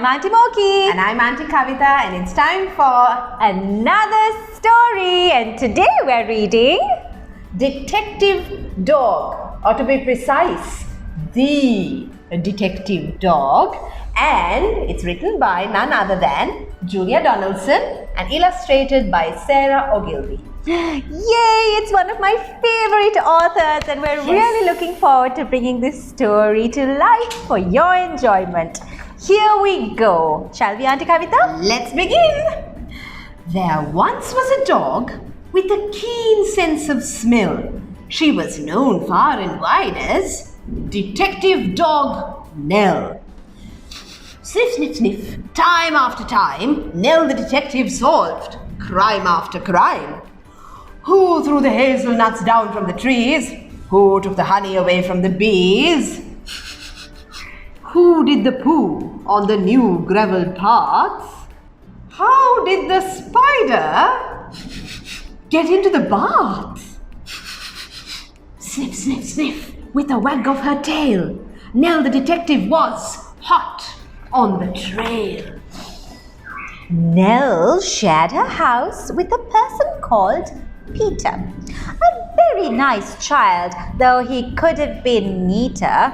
Auntie Moki. And I'm Auntie Kavita, and it's time for another story. And today we're reading Detective Dog, or to be precise, The Detective Dog. And it's written by none other than Julia Donaldson and illustrated by Sarah Ogilvy. Yay! It's one of my favorite authors, and we're really looking forward to bringing this story to life for your enjoyment. Here we go. Shall we, Auntie Kavita? Let's begin. There once was a dog with a keen sense of smell. She was known far and wide as Detective Dog Nell. Sniff, sniff, sniff. Time after time, Nell the detective solved crime after crime. Who threw the hazelnuts down from the trees? Who took the honey away from the bees? Who did the poo on the new gravel paths? How did the spider get into the bath? Sniff, sniff, sniff. With a wag of her tail, Nell the detective was hot on the trail. Nell shared her house with a person called Peter, a very nice child, though he could have been neater.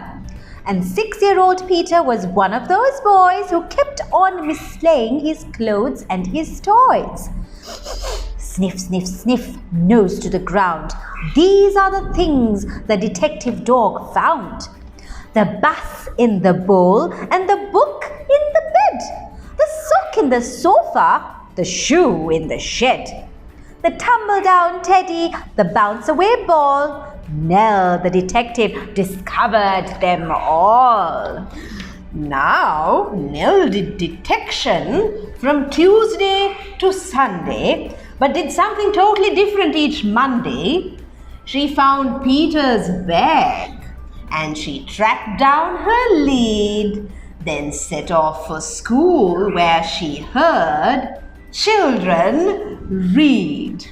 And 6-year-old Peter was one of those boys who kept on mislaying his clothes and his toys. Sniff, sniff, sniff, nose to the ground. These are the things the detective dog found. The bath in the bowl and the book in the bed. The sock in the sofa, the shoe in the shed. The tumble-down teddy, the bounce-away ball. Nell, the detective, discovered them all. Now, Nell did detection from Tuesday to Sunday, but did something totally different each Monday. She found Peter's bag, and she tracked down her lead, then set off for school where she heard children read.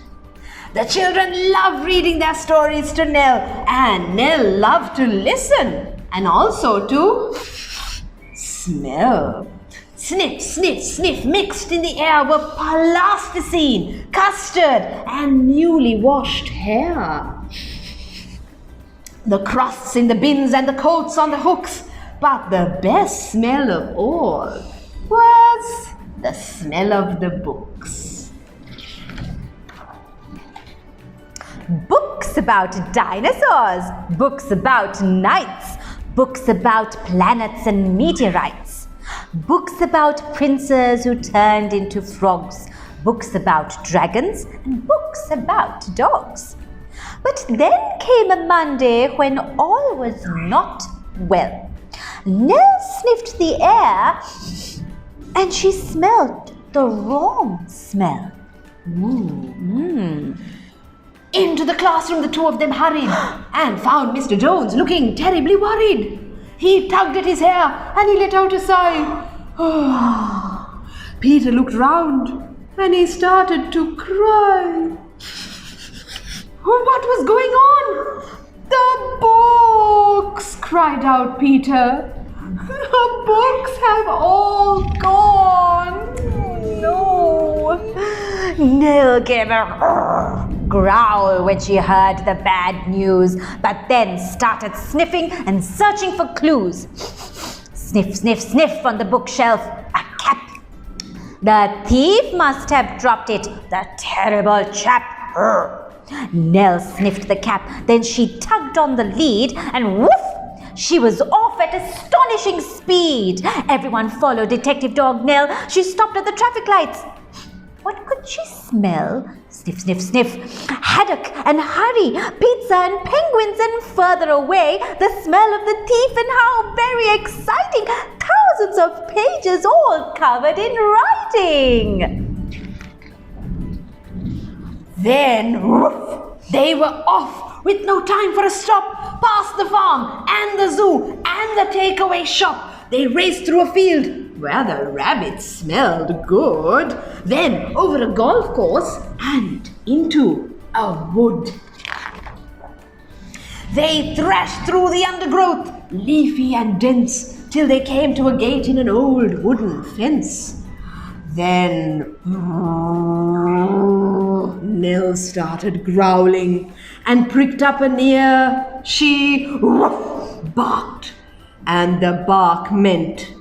The children loved reading their stories to Nell, and Nell loved to listen and also to smell. Sniff, sniff, sniff, mixed in the air were plasticine, custard, and newly washed hair. The crusts in the bins and the coats on the hooks, but the best smell of all was the smell of the books. Books about dinosaurs, books about knights, books about planets and meteorites, books about princes who turned into frogs, books about dragons, and books about dogs. But then came a Monday when all was not well. Nell sniffed the air and she smelled the wrong smell. Into the classroom the two of them hurried and found Mr. Jones looking terribly worried. He tugged at his hair and he let out a sigh. Peter looked round and he started to cry. What was going on? The books, cried out Peter. The books have all gone. No. Nell gave a growl when she heard the bad news, but then started sniffing and searching for clues. Sniff, sniff, sniff on the bookshelf. A cap. The thief must have dropped it, the terrible chap. Nell sniffed the cap, then she tugged on the lead and woof! She was off at astonishing speed. Everyone followed Detective Dog Nell. She stopped at the traffic lights. What could she smell? Sniff, sniff, sniff. Haddock and hurry, pizza and penguins, and further away, the smell of the thief, and how very exciting! Thousands of pages all covered in writing. Then, woof, they were off with no time for a stop, past the farm and the zoo and the takeaway shop. They raced through a field where the rabbits smelled good, then over a golf course and into a wood. They thrashed through the undergrowth, leafy and dense, till they came to a gate in an old wooden fence. Then Nell started growling and pricked up an ear. She barked, and the bark meant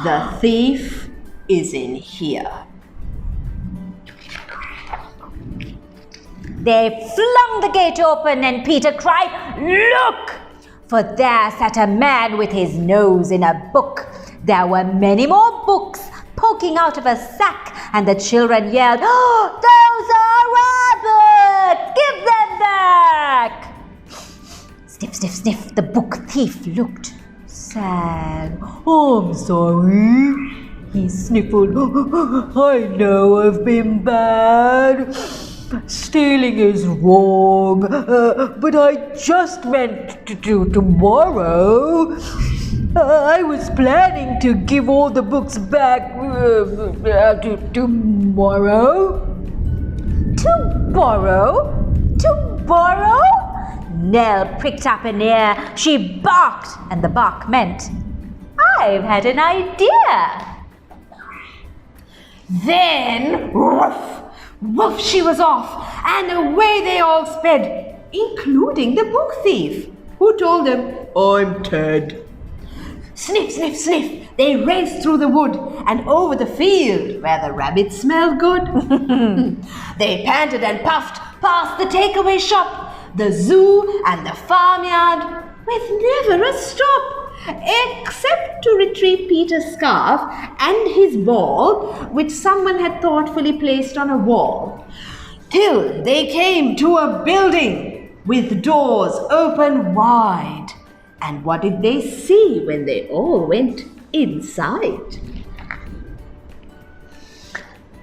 the thief is in here. They flung the gate open and Peter cried, "Look!" For there sat a man with his nose in a book. There were many more books poking out of a sack, and the children yelled, "Oh, those are rabbits! Give them back!" Sniff, sniff, sniff, the book thief looked sad. "I'm sorry," he sniffled. "I know I've been bad. Stealing is wrong, but I just meant to do tomorrow. I was planning to give all the books back tomorrow." Tomorrow? Nell pricked up an ear. She barked, and the bark meant, "I've had an idea." Then, woof, she was off, and away they all sped, including the book thief, who told them, "I'm Ted." Sniff, sniff, sniff, they raced through the wood and over the field where the rabbits smelled good. They panted and puffed past the takeaway shop, the zoo and the farmyard, with never a stop, except to retrieve Peter's scarf and his ball, which someone had thoughtfully placed on a wall, till they came to a building with doors open wide. And what did they see when they all went inside?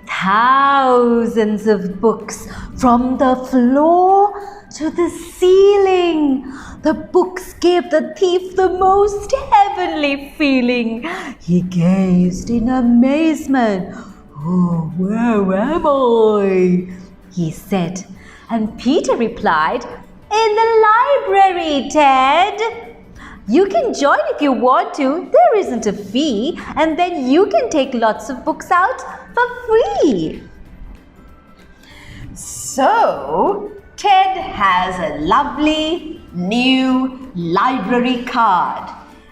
Thousands of books from the floor to the ceiling. The books gave the thief the most heavenly feeling. He gazed in amazement. "Oh, where am I?" he said. And Peter replied, "In the library, Ted. You can join if you want to. There isn't a fee, and then you can take lots of books out for free." So, Ted has a lovely new library card,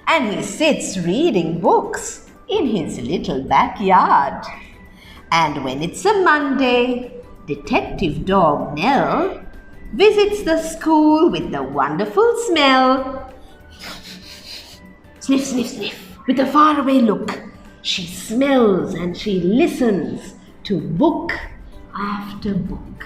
and he sits reading books in his little backyard. And when it's a Monday, Detective Dog Nell visits the school with the wonderful smell. Sniff, sniff, sniff, with a faraway look. She smells and she listens to book after book.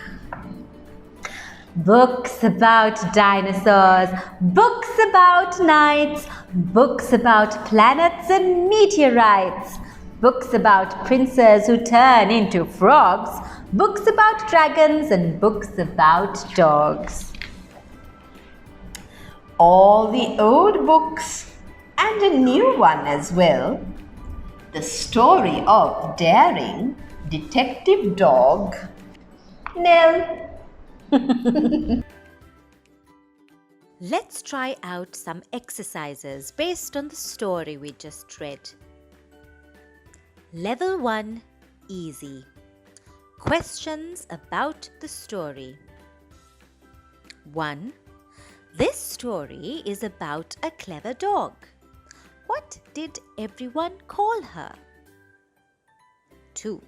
Books about dinosaurs, books about knights, books about planets and meteorites, books about princes who turn into frogs, books about dragons, and books about dogs. All the old books and a new one as well. The story of daring Detective Dog Nell. Let's try out some exercises based on the story we just read. Level 1, easy. Questions about the story. 1. This story is about a clever dog. What did everyone call her? 2.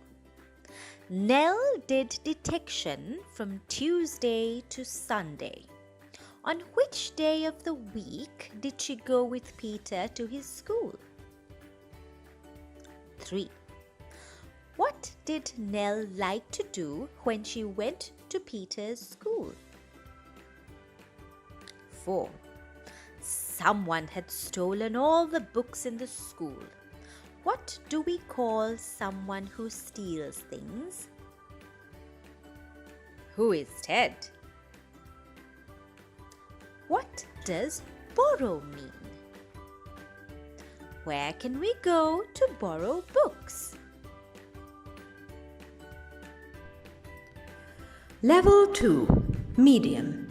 Nell did detection from Tuesday to Sunday. On which day of the week did she go with Peter to his school? 3. What did Nell like to do when she went to Peter's school? 4. Someone had stolen all the books in the school. What do we call someone who steals things? Who is Ted? What does borrow mean? Where can we go to borrow books? Level 2, medium.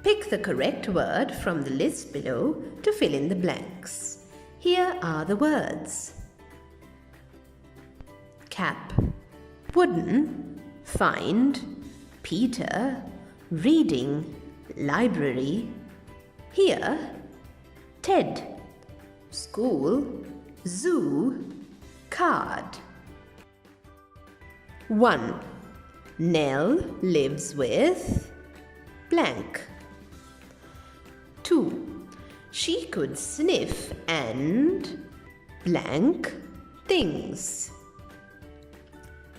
Pick the correct word from the list below to fill in the blanks. Here are the words. Cap, wooden, find, Peter, reading, library. Here, Ted, school, zoo, card. 1. Nell lives with blank. 2. She could sniff and blank things.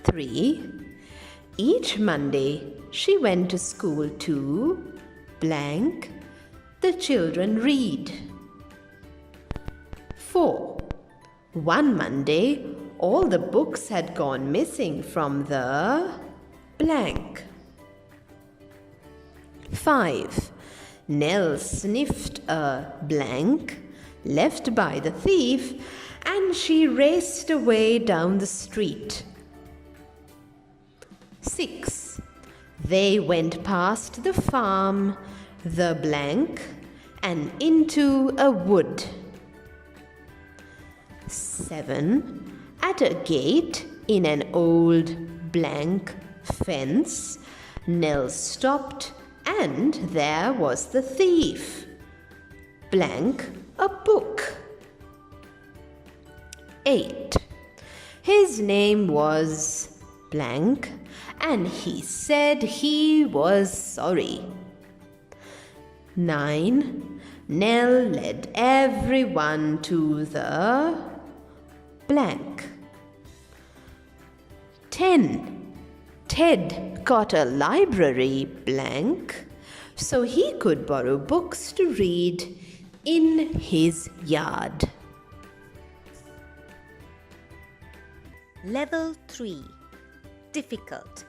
3. Each Monday she went to school to blank the children read. 4. One Monday all the books had gone missing from the blank. 5. Nell sniffed a blank left by the thief and she raced away down the street. 6. They went past the farm, the blank, and into a wood. 7. At a gate in an old blank fence, Nell stopped and there was the thief. Blank a book. 8. His name was blank and he said he was sorry. 9. Nell led everyone to the blank. 10. Ted got a library blank so he could borrow books to read in his yard. Level 3. Difficult.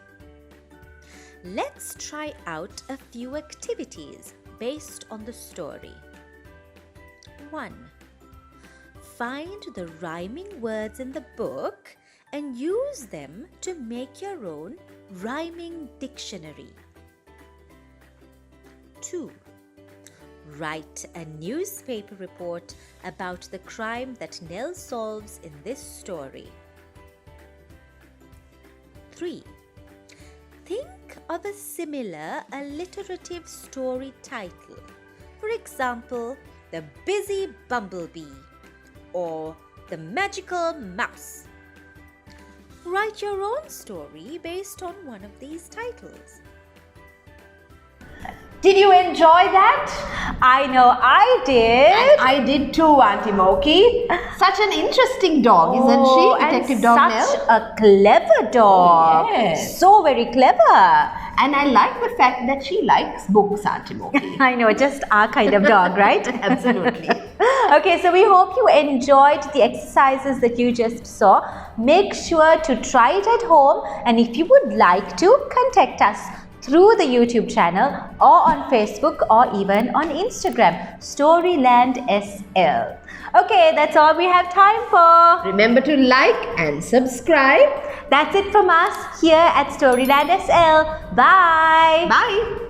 Let's try out a few activities based on the story. 1. Find the rhyming words in the book and use them to make your own rhyming dictionary. 2. Write a newspaper report about the crime that Nell solves in this story. 3. Think of a similar alliterative story title. For example, The Busy Bumblebee or The Magical Mouse. Write your own story based on one of these titles. Did you enjoy that? I know I did. And I did too, Auntie Moki. Such an interesting dog, isn't she? Detective Dog Nell. Such a clever dog. Yes. So very clever. And I like the fact that she likes books, Auntie Moki. I know, just our kind of dog, right? Absolutely. Okay, so we hope you enjoyed the exercises that you just saw. Make sure to try it at home, and if you would like to, contact us through the YouTube channel or on Facebook or even on Instagram, Storyland SL. Okay, that's all we have time for. Remember to like and subscribe. That's it from us here at Storyland SL. Bye. Bye.